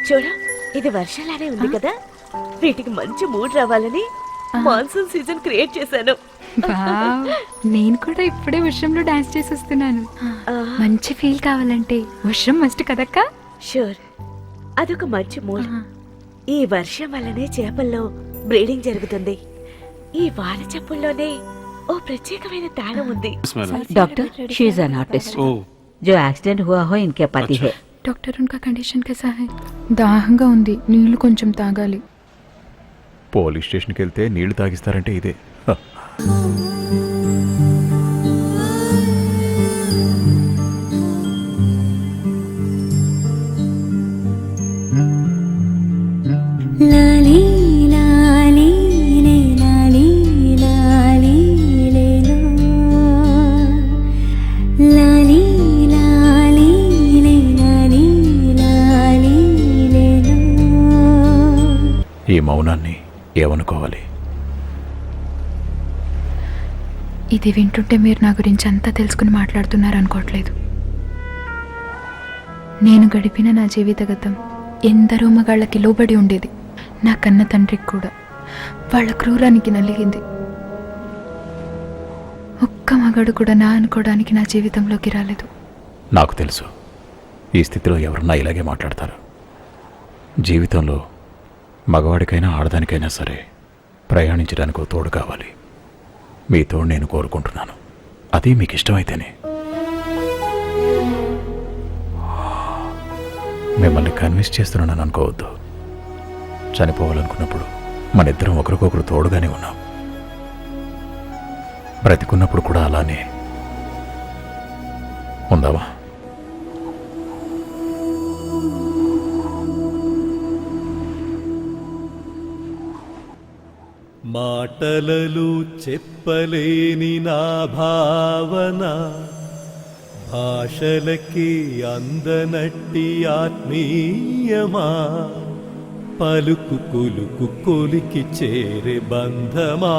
చూడు, ఇది వర్షాలనే ఉంది కదా, వీటికి మంచి మూడ్ రావాలని మాన్సూన్ సీజన్ క్రియేట్ చేశాను. వావ్, నేను కూడా ఇప్పుడే వర్షంలో డాన్స్ చేసి వస్తున్నాను. మంచి ఫీల్ కావాలంటే వర్షం మస్ట్ కదక్కా? షూర్, అదొక మంచి మూడ్. ఈ వర్షం వల్లనే చేపల్లో బ్రీడింగ్ జరుగుతుంది. ఈ వాన చెప్పుల్లోనే ఓ ప్రత్యేకమైన తాళం ఉంది. Doctor, she is an artist. जो एक्सीडेंट हुआ हो इनके पति है। డాక్టర్ ఉన్కా కండిషన్ कैसा है? దాహంగా ఉంది, నీళ్లు కొంచెం తాగాలి. పోలీస్ స్టేషన్కి వెళ్తే నీళ్లు తాగిస్తారంటే ఇదే. లాలీ లాలీ లే లాలీ లాలీ లే లో, లాలీ లాలీ లే లాలీ లాలీ లే లో. ఈ మౌనాన్ని ఏమనుకోవాలి? ఇది వింటుంటే మీరు నా గురించి అంతా తెలుసుకుని మాట్లాడుతున్నారు అనుకోవట్లేదు. నేను గడిపిన నా జీవిత గతం ఎందరో మగాళ్ళకి లోబడి ఉండేది. నా కన్న తండ్రికి కూడా వాళ్ళ క్రూరానికి నలిగింది. ఒక్క మగాడు కూడా నా అనుకోవడానికి నా జీవితంలోకి రాలేదు. నాకు తెలుసు, ఈ స్థితిలో ఎవరన్నా ఇలాగే మాట్లాడతారు. జీవితంలో మగవాడికైనా ఆడదానికైనా సరే ప్రయాణించడానికి ఓ తోడు కావాలి. మీ తోడు నేను కోరుకుంటున్నాను, అది మీకు ఇష్టమైతేనే. మిమ్మల్ని కన్విన్స్ చేస్తున్నానని అనుకోవద్దు. చనిపోవాలనుకున్నప్పుడు మన ఇద్దరం ఒకరికొకరు తోడుగానే ఉన్నాం. బ్రతికున్నప్పుడు కూడా అలానే ఉందామా? మాటలలో చెప్పలేని నా భావన, భాషలకి అందనట్టి ఆత్మీయమా, పలుకు కొలుకు కొలికి చేరే బంధమా.